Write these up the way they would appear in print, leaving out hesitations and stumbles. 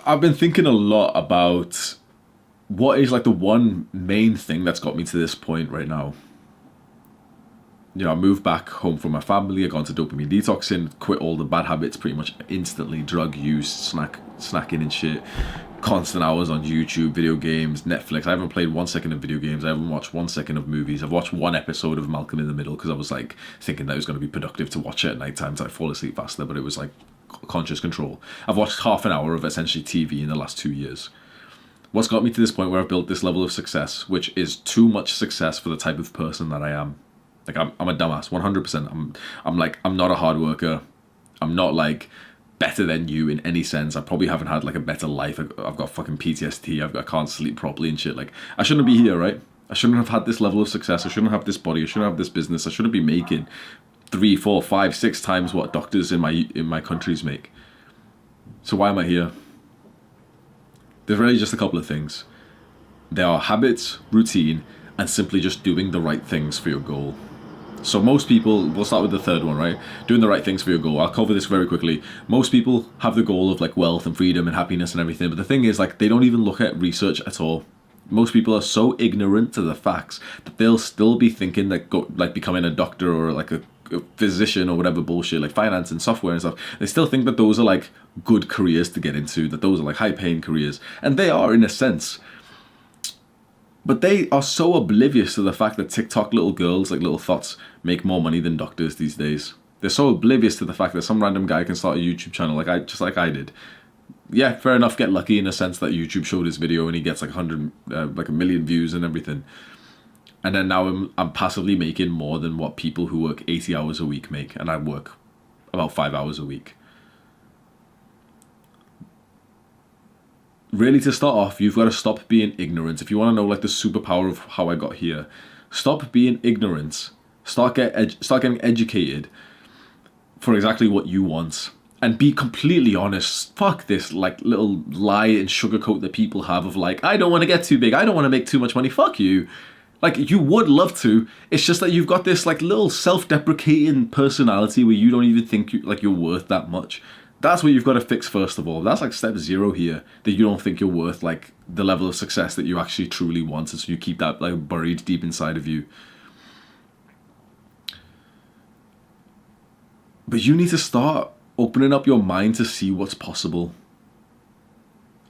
I've been thinking a lot about what is like the one main thing that's got me to this point right now. I moved back home from my family. I got into dopamine detoxing, quit all the bad habits pretty much instantly. Drug use, snacking and shit. Constant hours on YouTube, video games, Netflix. I haven't played 1 second of video games. I haven't watched 1 second of movies. I've watched one episode of Malcolm in the Middle because I was like thinking that it was going to be productive to watch it at night time so I fall asleep faster, but it was like conscious control. I've watched half an hour of essentially TV in the last 2 years. What's got me to this point where I've built this level of success, which is too much success for the type of person that I am. Like I'm a dumbass, 100%. I'm not a hard worker. I'm not like better than you in any sense. I probably haven't had like a better life. I've got fucking PTSD. I can't sleep properly and shit. Like I shouldn't be here, right? I shouldn't have had this level of success. I shouldn't have this body. I shouldn't have this business. I shouldn't be making 3, 4, 5, 6 times what doctors in my countries make. So why am I here? There's really just a couple of things. There are habits, routine, and simply just doing the right things for your goal. So most people, we'll start with the third one, right? Doing the right things for your goal. I'll cover this very quickly. Most people have the goal of like wealth and freedom and happiness and everything, but the thing is like they don't even look at research at all. Most people are so ignorant to the facts that they'll still be thinking that like becoming a doctor or like a physician or whatever bullshit, like finance and software and stuff, they still think that those are like good careers to get into, that those are like high paying careers, and they are in a sense. But they are so oblivious to the fact that TikTok little girls, like little thoughts, make more money than doctors these days. They're so oblivious to the fact that some random guy can start a YouTube channel like I did. Yeah, fair enough, get lucky in a sense that YouTube showed his video and he gets like 1 million views and everything. And then now I'm passively making more than what people who work 80 hours a week make, and I work about 5 hours a week. Really, to start off, you've got to stop being ignorant. If you want to know like the superpower of how I got here, stop being ignorant. Start getting educated for exactly what you want, and be completely honest. Fuck this like little lie and sugarcoat that people have of like, I don't want to get too big, I don't want to make too much money. Fuck you. Like, you would love to. It's just that you've got this like little self-deprecating personality where you don't even think you're worth that much. That's what you've got to fix first of all. That's like step 0 here, that you don't think you're worth like the level of success that you actually truly want, and so you keep that like buried deep inside of you. But you need to start opening up your mind to see what's possible.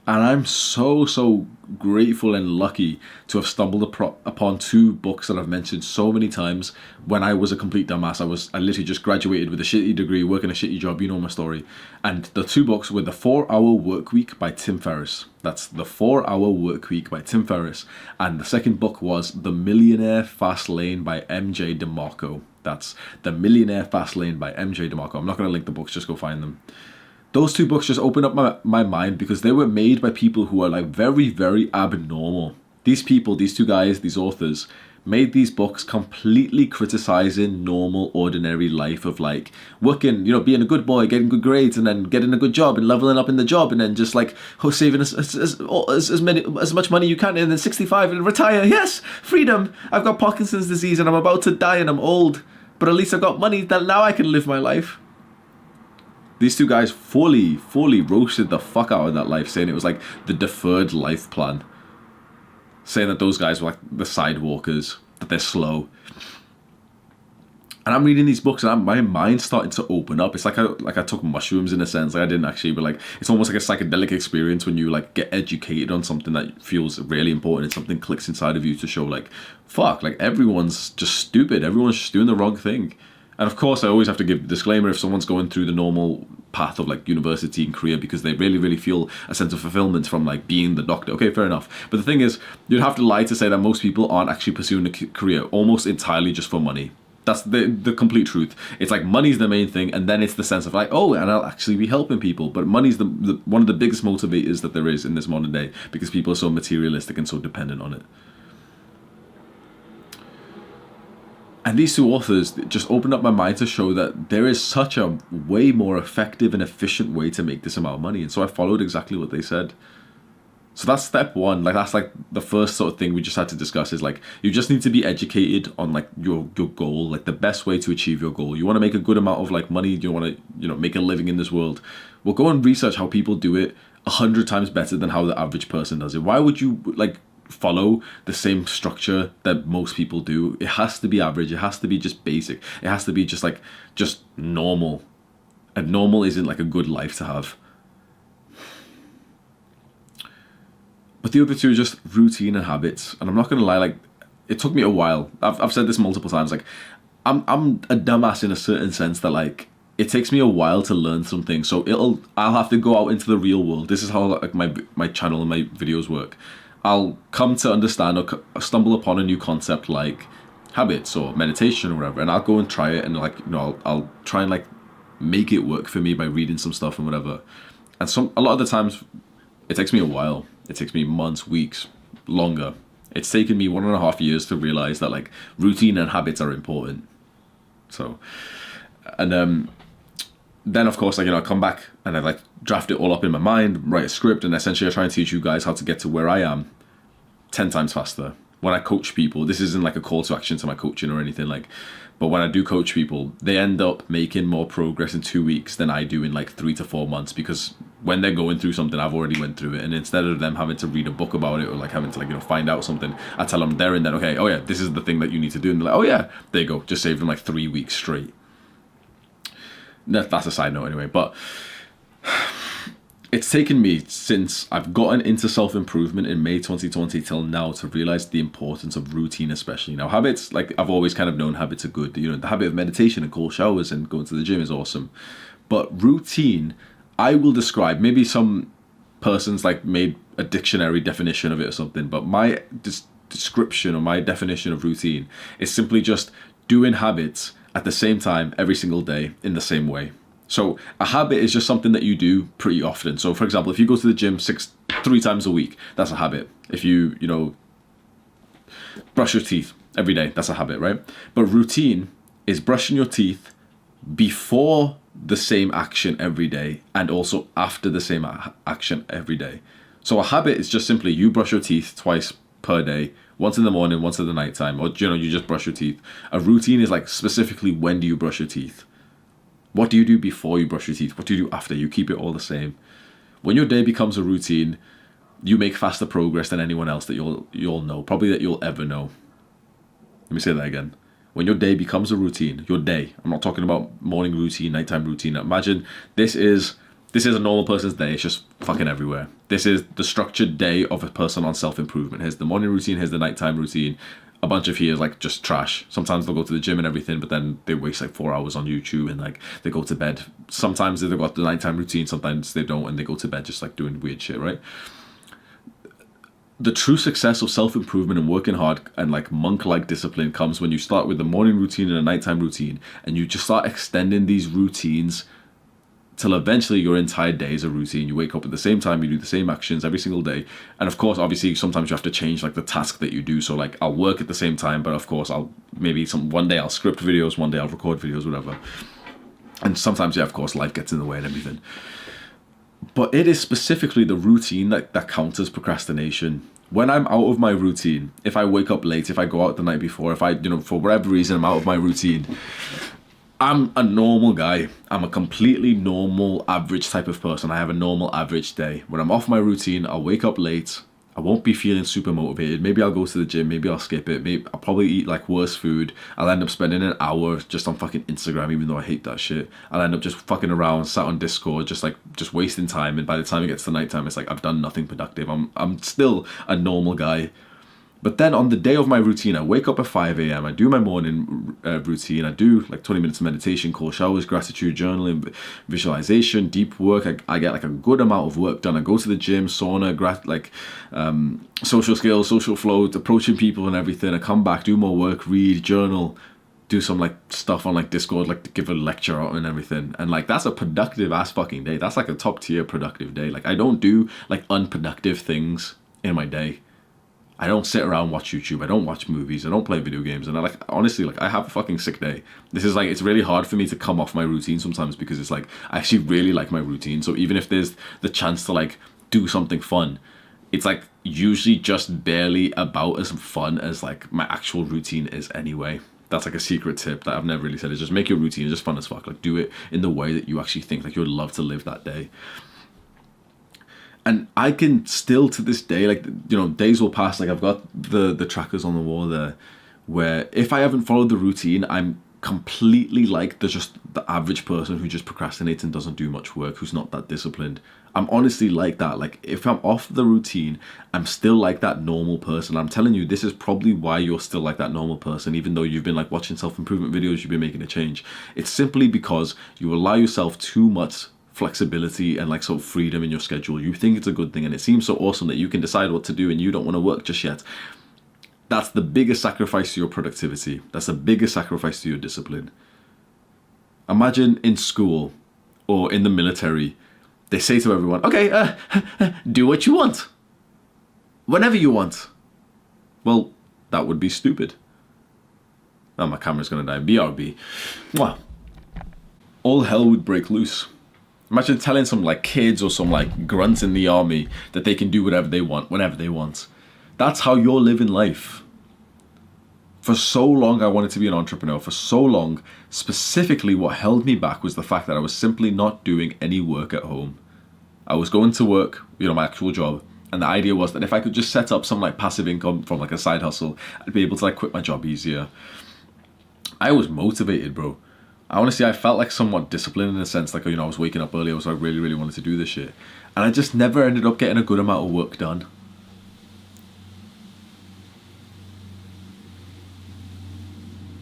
And I'm so grateful and lucky to have stumbled upon 2 books that I've mentioned so many times. When I was a complete dumbass, I literally just graduated with a shitty degree, working a shitty job, you know my story. And the 2 books were The 4-Hour Workweek by Tim Ferriss. That's The 4-Hour Workweek by Tim Ferriss. And the second book was The Millionaire Fast Lane by MJ DeMarco. That's The Millionaire Fast Lane by MJ DeMarco. I'm not going to link the books, just go find them. Those 2 books just opened up my mind because they were made by people who are like very abnormal. These people, these 2 guys, these authors, made these books completely criticizing normal, ordinary life of like working, being a good boy, getting good grades, and then getting a good job and leveling up in the job, and then just like saving as much money you can, and then 65 and retire. Yes, freedom. I've got Parkinson's disease and I'm about to die and I'm old, but at least I've got money that now I can live my life. These 2 guys fully roasted the fuck out of that life, saying it was like the deferred life plan. Saying that those guys were like the sidewalkers, that they're slow. And I'm reading these books and my mind's starting to open up. It's like I took mushrooms in a sense. Like I didn't actually, but like it's almost like a psychedelic experience when you like get educated on something that feels really important and something clicks inside of you to show like, fuck, like everyone's just stupid. Everyone's just doing the wrong thing. And of course, I always have to give a disclaimer if someone's going through the normal path of like university and career because they really feel a sense of fulfillment from like being the doctor. Okay, fair enough. But the thing is, you'd have to lie to say that most people aren't actually pursuing a career almost entirely just for money. That's the complete truth. It's like money's the main thing, and then it's the sense of like, oh, and I'll actually be helping people. But money's the one of the biggest motivators that there is in this modern day because people are so materialistic and so dependent on it. And these 2 authors just opened up my mind to show that there is such a way more effective and efficient way to make this amount of money. And so I followed exactly what they said. So that's step 1. Like that's like the first sort of thing we just had to discuss is like you just need to be educated on like your goal, like the best way to achieve your goal. You want to make a good amount of like money, you want to make a living in this world. Well, go and research how people do it 100 times better than how the average person does it. Why would you like follow the same structure that most people do? It has to be average. It has to be just basic. It has to be just normal. And normal isn't like a good life to have. But the other two are just routine and habits. And I'm not gonna lie, like, it took me a while. I've said this multiple times. Like, I'm a dumbass in a certain sense that like it takes me a while to learn something. So I'll have to go out into the real world. This is how like my channel and my videos work. I'll come to understand or stumble upon a new concept like habits or meditation or whatever, and I'll go and try it, and like, you know, I'll try and like make it work for me by reading some stuff and whatever. And a lot of the times it takes me a while. It takes me months, weeks, longer. It's taken me 1.5 years to realize that like routine and habits are important. So, and then of course, like, you know, I come back and I like draft it all up in my mind, write a script, and essentially I try and teach you guys how to get to where I am 10 times faster. When I coach people, this isn't like a call to action to my coaching or anything, like, but when I do coach people, they end up making more progress in 2 weeks than I do in like 3 to 4 months, because when they're going through something, I've already went through it. And instead of them having to read a book about it or like having to like, you know, find out something, I tell them there and then, okay, oh yeah, this is the thing that you need to do. And they're like, oh yeah, there you go. Just saved them like 3 weeks straight. That's a side note anyway, but it's taken me since I've gotten into self-improvement in May 2020 till now to realize the importance of routine, especially. Now, habits, like, I've always kind of known habits are good. You know, the habit of meditation and cold showers and going to the gym is awesome. But routine, I will describe, maybe some persons like made a dictionary definition of it or something, but my description or my definition of routine is simply just doing habits at the same time every single day in the same way. So a habit is just something that you do pretty often. So for example, if you go to the gym 3 times a week, that's a habit. If you know, brush your teeth every day, that's a habit, right? But routine is brushing your teeth before the same action every day and also after the same action every day. So a habit is just simply you brush your teeth twice per day, once in the morning, once at the night time, or, you know, you just brush your teeth. A routine is like specifically when do you brush your teeth? What do you do before you brush your teeth? What do you do after? You keep it all the same. When your day becomes a routine, you make faster progress than anyone else that you'll know, probably that you'll ever know. Let me say that again. When your day becomes a routine, your day, I'm not talking about morning routine, nighttime routine. Imagine this is a normal person's day. It's just fucking everywhere. This is the structured day of a person on self-improvement. Here's the morning routine, here's the nighttime routine. A bunch of here is like just trash. Sometimes they'll go to the gym and everything, but then they waste like 4 hours on YouTube and like they go to bed. Sometimes they've got the nighttime routine, sometimes they don't, and they go to bed just like doing weird shit, right? The true success of self-improvement and working hard and like monk-like discipline comes when you start with the morning routine and a nighttime routine, and you just start extending these routines till eventually your entire day is a routine. You wake up at the same time, you do the same actions every single day. And of course, obviously, sometimes you have to change like the task that you do. So like I'll work at the same time, but of course I'll one day I'll script videos, one day I'll record videos, whatever. And sometimes, yeah, of course, life gets in the way and everything. But it is specifically the routine that counters procrastination. When I'm out of my routine, if I wake up late, if I go out the night before, if I, you know, for whatever reason, I'm out of my routine, I'm a normal guy. I'm a completely normal, average type of person. I have a normal, average day. When I'm off my routine, I'll wake up late. I won't be feeling super motivated. Maybe I'll go to the gym. Maybe I'll skip it. Maybe I'll probably eat like worse food. I'll end up spending an hour just on fucking Instagram, even though I hate that shit. I'll end up just fucking around, sat on Discord, just wasting time. And by the time it gets to nighttime, it's like I've done nothing productive. I'm still a normal guy. But then on the day of my routine, I wake up at 5 a.m. I do my morning routine. I do like 20 minutes of meditation, cold showers, gratitude journaling, visualization, deep work. I get like a good amount of work done. I go to the gym, sauna, social skills, social flow, approaching people and everything. I come back, do more work, read, journal, do some like stuff on like Discord, like to give a lecture out and everything. And like that's a productive ass fucking day. That's like a top tier productive day. Like I don't do like unproductive things in my day. I don't sit around and watch YouTube. I don't watch movies. I don't play video games. And I like, honestly, like I have a fucking sick day. This is like, it's really hard for me to come off my routine sometimes because it's like, I actually really like my routine. So even if there's the chance to like do something fun, it's like usually just barely about as fun as like my actual routine is anyway. That's like a secret tip that I've never really said, is just make your routine just fun as fuck. Like do it in the way that you actually think like you would love to live that day. And I can still to this day, like, you know, days will pass. Like I've got the trackers on the wall there, where if I haven't followed the routine, I'm completely like the average person who just procrastinates and doesn't do much work, who's not that disciplined. I'm honestly like that. Like if I'm off the routine, I'm still like that normal person. I'm telling you, this is probably why you're still like that normal person, even though you've been like watching self-improvement videos, you've been making a change. It's simply because you allow yourself too much flexibility and like sort of freedom in your schedule. You think it's a good thing and it seems so awesome that you can decide what to do and you don't want to work just yet. That's the biggest sacrifice to your productivity. That's the biggest sacrifice to your discipline. Imagine in school or in the military, they say to everyone, okay, do what you want. Whenever you want. Well, that would be stupid. Oh, my camera's gonna die. BRB. Mwah. All hell would break loose. Imagine telling some like kids or some like grunts in the army that they can do whatever they want, whenever they want. That's how you're living life. For so long, I wanted to be an entrepreneur. For so long, specifically what held me back was the fact that I was simply not doing any work at home. I was going to work, you know, my actual job. And the idea was that if I could just set up some like passive income from like a side hustle, I'd be able to like quit my job easier. I was motivated, bro. Honestly, I felt like somewhat disciplined in a sense, like, you know, I was waking up early, I was like really, really wanted to do this shit. And I just never ended up getting a good amount of work done.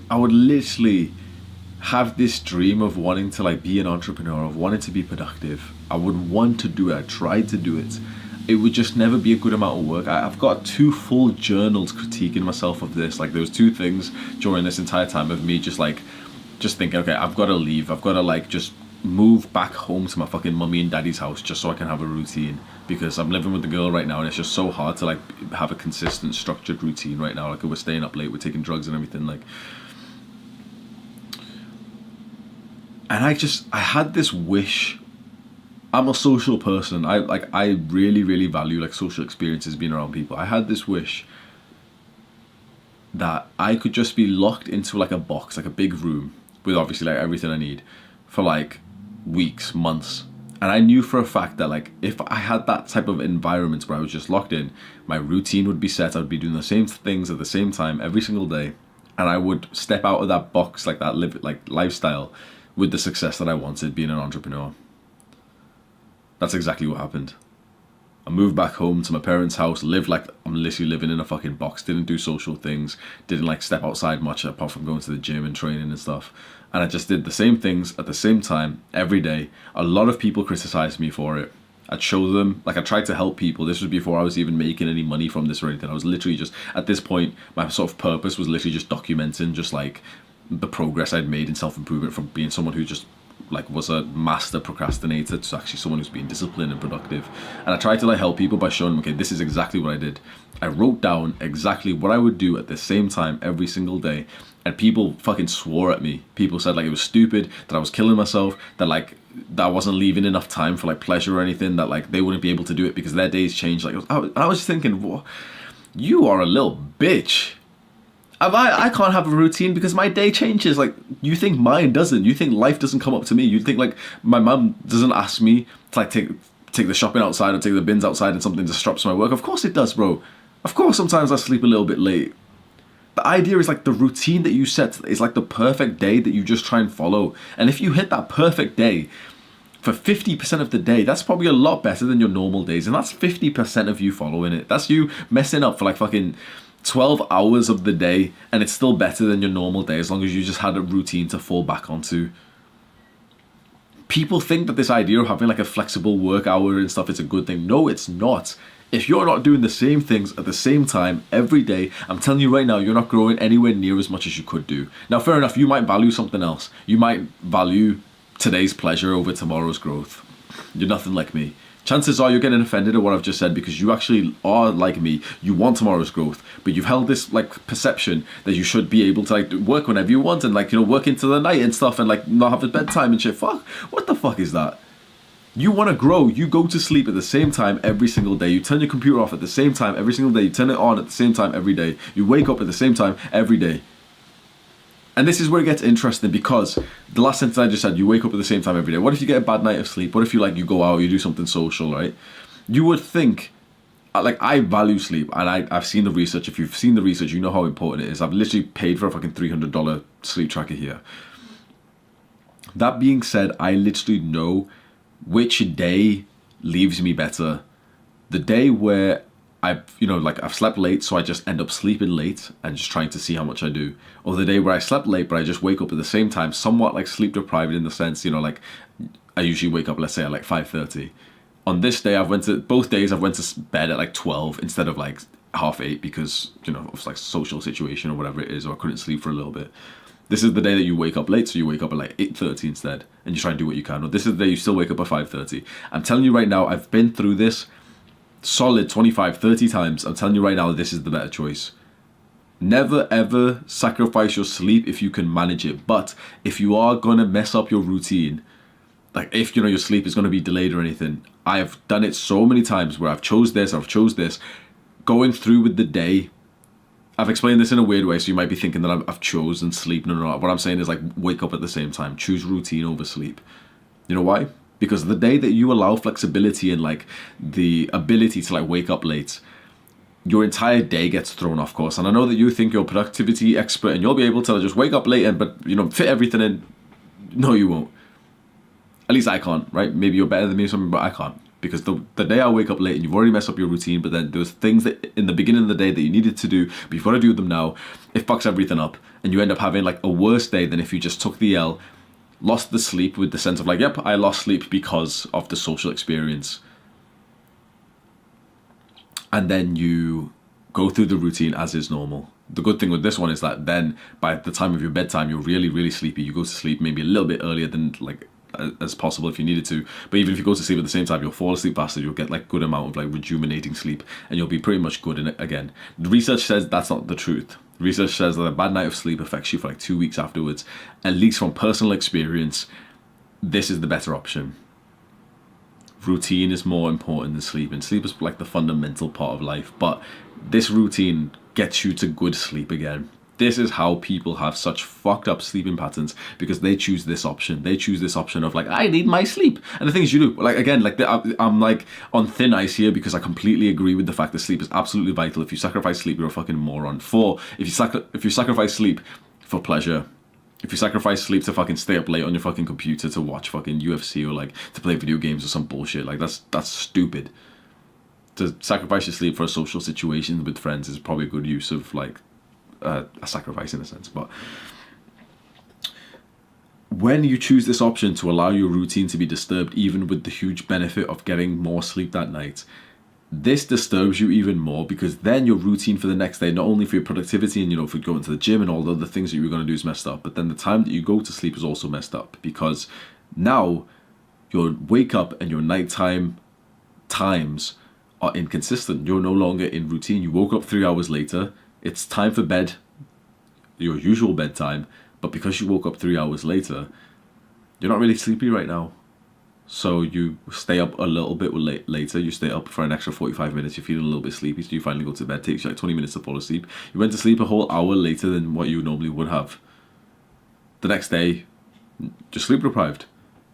I would literally have this dream of wanting to like be an entrepreneur, of wanting to be productive. I would want to do it, I tried to do it. It would just never be a good amount of work. I've got 2 full journals critiquing myself of this. Like there was 2 things during this entire time of me just thinking, okay, I've got to leave. I've got to like just move back home to my fucking mummy and daddy's house just so I can have a routine, because I'm living with the girl right now and it's just so hard to like have a consistent structured routine right now. Like we're staying up late, we're taking drugs and everything, like. And I had this wish. I'm a social person. I really, really value like social experiences, being around people. I had this wish that I could just be locked into like a box, like a big room with obviously like everything I need for like weeks, months. And I knew for a fact that like if I had that type of environment where I was just locked in, my routine would be set. I would be doing the same things at the same time every single day, and I would step out of that box, like that lifestyle, with the success that I wanted, being an entrepreneur. That's exactly what happened. I moved back home to my parents' house, lived like I'm literally living in a fucking box, didn't do social things, didn't like step outside much apart from going to the gym and training and stuff. And I just did the same things at the same time every day. A lot of people criticized me for it. I'd show them, like I tried to help people. This was before I was even making any money from this or anything. I was literally just, at this point, my sort of purpose was literally just documenting just like the progress I'd made in self-improvement from being someone who just like was a master procrastinator to actually someone who's being disciplined and productive. And I tried to like help people by showing them, okay, this is exactly what I did. I wrote down exactly what I would do at the same time every single day, and people fucking swore at me. People said like it was stupid, that I was killing myself, that like that I wasn't leaving enough time for like pleasure or anything, that like they wouldn't be able to do it because their days changed. Like I was just thinking, whoa, you are a little bitch. I can't have a routine because my day changes. Like, you think mine doesn't. You think life doesn't come up to me. You think like my mum doesn't ask me to like take the shopping outside or take the bins outside and something disrupts my work. Of course it does, bro. Of course sometimes I sleep a little bit late. The idea is like the routine that you set is like the perfect day that you just try and follow. And if you hit that perfect day for 50% of the day, that's probably a lot better than your normal days. And that's 50% of you following it. That's you messing up for like fucking 12 hours of the day, and it's still better than your normal day as long as you just had a routine to fall back onto. People think that this idea of having like a flexible work hour and stuff is a good thing. No, it's not. If you're not doing the same things at the same time every day, I'm telling you right now, you're not growing anywhere near as much as you could do. Now, fair enough, you might value something else. You might value today's pleasure over tomorrow's growth. You're nothing like me. Chances are you're getting offended at what I've just said because you actually are like me. You want tomorrow's growth, but you've held this like perception that you should be able to like work whenever you want and like, you know, work into the night and stuff and like not have a bedtime and shit. Fuck, what the fuck is that? You want to grow. You go to sleep at the same time every single day. You turn your computer off at the same time every single day. You turn it on at the same time every day. You wake up at the same time every day. And this is where it gets interesting, because the last sentence I just said, you wake up at the same time every day. What if you get a bad night of sleep? What if you go out, you do something social, right? You would think, like, I value sleep, and I've seen the research. If you've seen the research, you know how important it is. I've literally paid for a fucking $300 sleep tracker here. That being said, I literally know which day leaves me better. The day where I've slept late, so I just end up sleeping late and just trying to see how much I do. Or the day where I slept late, but I just wake up at the same time, somewhat like sleep deprived in the sense, like I usually wake up, let's say, at like 5:30. On this day, both days I've went to bed at like 12 instead of like 8:30 because, of like social situation or whatever it is, or I couldn't sleep for a little bit. This is the day that you wake up late, so you wake up at like 8:30 instead, and you try and do what you can. Or this is the day you still wake up at 5:30. I'm telling you right now, I've been through this solid 25, 30 times. I'm telling you right now, this is the better choice. Never ever sacrifice your sleep if you can manage it. But if you are gonna mess up your routine, like if your sleep is gonna be delayed or anything, I've done it so many times where I've chose this, going through with the day. I've explained this in a weird way, so you might be thinking that I've chosen sleep. No. What I'm saying is, like, wake up at the same time. Choose routine over sleep. You know why? Because the day that you allow flexibility and like the ability to like wake up late, your entire day gets thrown off course. And I know that you think you're a productivity expert and you'll be able to just wake up late but fit everything in. No, you won't. At least I can't, right? Maybe you're better than me or something, but I can't. Because the day I wake up late and you've already messed up your routine, but then there's things that in the beginning of the day that you needed to do, but you've got to do them now, it fucks everything up. And you end up having like a worse day than if you just took the L, lost the sleep with the sense of like, yep, I lost sleep because of the social experience. And then you go through the routine as is normal. The good thing with this one is that then by the time of your bedtime, you're really, really sleepy. You go to sleep maybe a little bit earlier than like as possible if you needed to, but even if you go to sleep at the same time, you'll fall asleep faster. You'll get like good amount of like rejuvenating sleep, and you'll be pretty much good in it again. The research says that's not the truth. Research says that a bad night of sleep affects you for like 2 weeks afterwards. At least from personal experience, this is the better option. Routine is more important than sleep, and sleep is like the fundamental part of life, but this routine gets you to good sleep again. This is how people have such fucked up sleeping patterns, because they choose this option. They choose this option of like, I need my sleep. And the thing is, you do. Like, again, like I'm like on thin ice here because I completely agree with the fact that sleep is absolutely vital. If you sacrifice sleep, you're a fucking moron. If you sacrifice sleep for pleasure, if you sacrifice sleep to fucking stay up late on your fucking computer to watch fucking UFC or like to play video games or some bullshit, like that's stupid. To sacrifice your sleep for a social situation with friends is probably a good use of like a sacrifice in a sense. But when you choose this option to allow your routine to be disturbed, even with the huge benefit of getting more sleep that night, this disturbs you even more, because then your routine for the next day, not only for your productivity and for going to the gym and all the other things that you were going to do is messed up, but then the time that you go to sleep is also messed up, because now your wake up and your nighttime times are inconsistent. You're no longer in routine. You woke up 3 hours later. It's time for bed, your usual bedtime, but because you woke up 3 hours later, you're not really sleepy right now. So you stay up a little bit later. You stay up for an extra 45 minutes. You're feeling a little bit sleepy, so you finally go to bed. It takes you like 20 minutes to fall asleep. You went to sleep a whole hour later than what you normally would have. The next day, you're sleep deprived.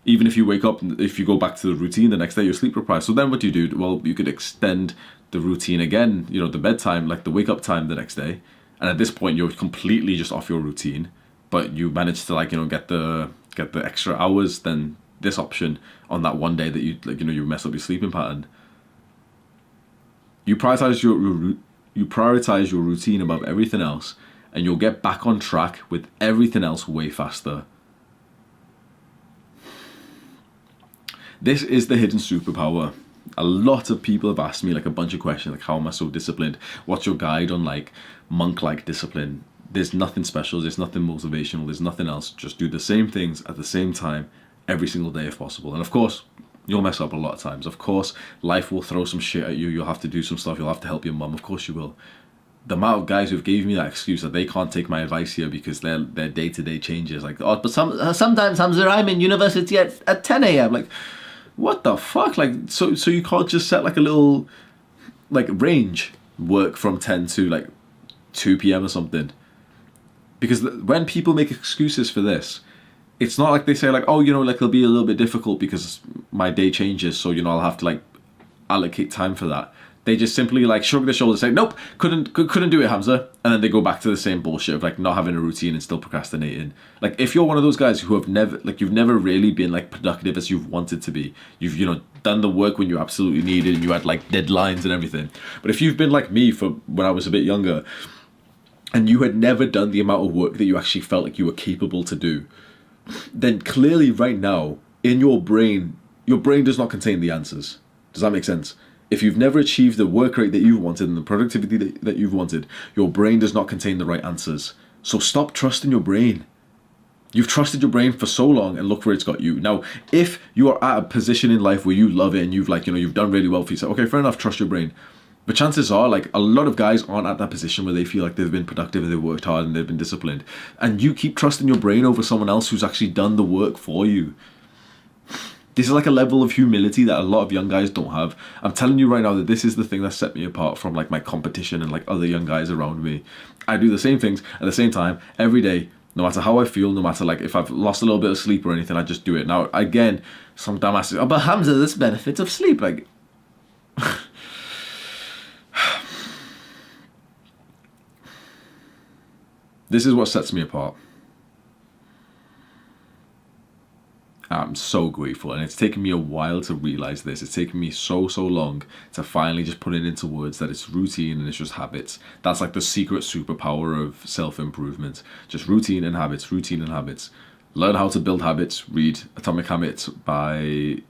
Even if you wake up, if you go back to the routine, the next day you're sleep deprived. So then what do? Well, you could extend the routine again, the bedtime, like the wake up time the next day. And at this point, you're completely just off your routine. But you managed to get the extra hours, then this option on that one day that you mess up your sleeping pattern. You prioritize your routine above everything else, and you'll get back on track with everything else way faster. This is the hidden superpower. A lot of people have asked me like a bunch of questions, like, how am I so disciplined? What's your guide on like monk-like discipline? There's nothing special, there's nothing motivational, there's nothing else. Just do the same things at the same time every single day if possible. And of course, you'll mess up a lot of times. Of course, life will throw some shit at you. You'll have to do some stuff. You'll have to help your mum. Of course you will. The amount of guys who've gave me that excuse that they can't take my advice here because their day-to-day changes. Like, oh, but sometimes, Hamza, I'm in university at 10 a.m. Like, what the fuck? Like, so you can't just set like a little like range, work from 10 to like 2 p.m. or something. Because when people make excuses for this, it's not like they say like, oh, like it'll be a little bit difficult because my day changes, so I'll have to like allocate time for that. They just simply like shrug their shoulders, say, nope, couldn't do it, Hamza. And then they go back to the same bullshit of like not having a routine and still procrastinating. Like if you're one of those guys who have never, like you've never really been like productive as you've wanted to be, you've, you know, done the work when you absolutely needed and you had like deadlines and everything. But if you've been like me for when I was a bit younger and you had never done the amount of work that you actually felt like you were capable to do, then clearly right now in your brain does not contain the answers. Does that make sense? If you've never achieved the work rate that you've wanted and the productivity that you've wanted, your brain does not contain the right answers. So stop trusting your brain. You've trusted your brain for so long and look where it's got you. Now, if you are at a position in life where you love it and you've like, you know, you've done really well for yourself, okay, fair enough, trust your brain. But chances are, like, a lot of guys aren't at that position where they feel like they've been productive and they've worked hard and they've been disciplined. And you keep trusting your brain over someone else who's actually done the work for you. This is like a level of humility that a lot of young guys don't have. I'm telling you right now that this is the thing that set me apart from like my competition and like other young guys around me. I do the same things at the same time every day, no matter how I feel, no matter like if I've lost a little bit of sleep or anything, I just do it. Now, again, some dumbass says, oh, but Hamza, there's benefits of sleep. Like, this is what sets me apart. I'm so grateful, and it's taken me a while to realize this. It's taken me so long to finally just put it into words that it's routine and it's just habits. That's like the secret superpower of self-improvement. Just routine and habits, routine and habits. Learn how to build habits. Read Atomic Habits by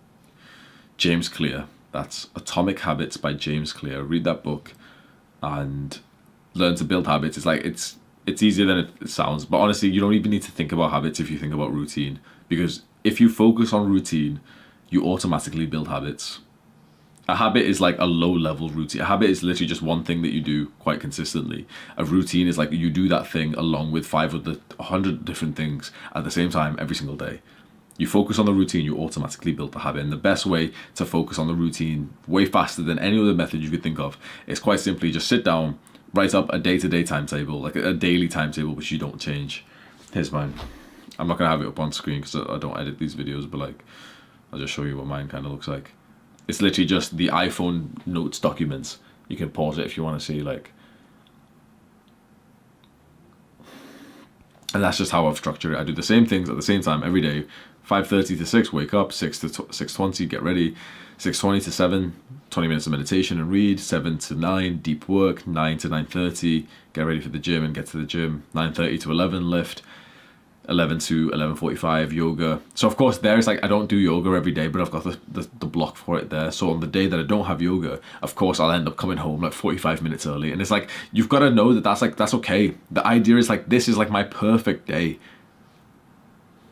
James Clear. That's Atomic Habits by James Clear. Read that book and learn to build habits. It's like it's easier than it sounds, but honestly, you don't even need to think about habits if you think about routine, because if you focus on routine, you automatically build habits. A habit is like a low-level routine. A habit is literally just one thing that you do quite consistently. A routine is like you do that thing along with 100 different things at the same time every single day. You focus on the routine, you automatically build the habit. And the best way to focus on the routine way faster than any other method you could think of is quite simply just sit down, write up a day-to-day timetable, like a daily timetable which you don't change. Here's mine. I'm not going to have it up on screen because I don't edit these videos, but like, I'll just show you what mine kind of looks like. It's literally just the iPhone notes documents. You can pause it if you want to see, like. And that's just how I've structured it. I do the same things at the same time every day. 5:30 to 6, wake up. 6 to 6:20, get ready. 6:20 to 7, 20 minutes of meditation and read. 7 to 9, deep work. 9 to 9:30, get ready for the gym and get to the gym. 9:30 to 11, lift. 11 to 11:45, yoga. So of course there's like, I don't do yoga every day, but I've got the block for it there. So on the day that I don't have yoga, of course I'll end up coming home like 45 minutes early. And it's like, you've got to know that that's okay. The idea is like, this is like my perfect day.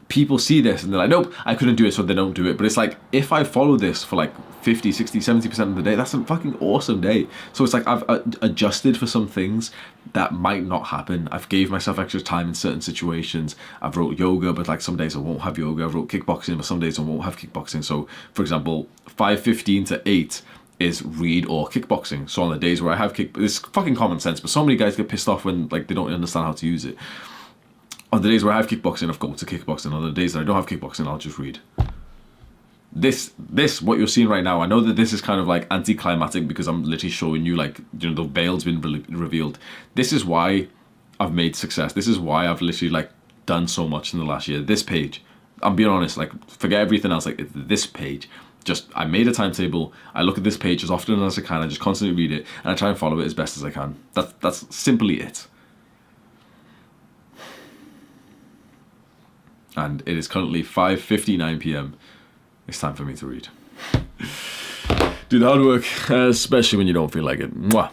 People see this and they're like, nope, I couldn't do it, so they don't do it. But it's like, if I follow this for like 50, 60, 70% of the day, that's a fucking awesome day. So it's like, I've adjusted for some things that might not happen. I've gave myself extra time in certain situations. I've wrote yoga, but like some days I won't have yoga. I've wrote kickboxing, but some days I won't have kickboxing. So for example, 5:15 to 8 is read or kickboxing. So on the days where I have it's fucking common sense, but so many guys get pissed off when like they don't understand how to use it. On the days where I have kickboxing, I've got to kickboxing. On the days that I don't have kickboxing, I'll just read. This, what you're seeing right now, I know that this is kind of like anticlimactic because I'm literally showing you like, you know, the veil's been revealed. This is why I've made success. This is why I've literally like done so much in the last year. This page, I'm being honest, like forget everything else, like this page. Just, I made a timetable, I look at this page as often as I can, I just constantly read it, and I try and follow it as best as I can. That's simply it. And it is currently 5:59 p.m. It's time for me to read. Do the hard work, especially when you don't feel like it. Mwah.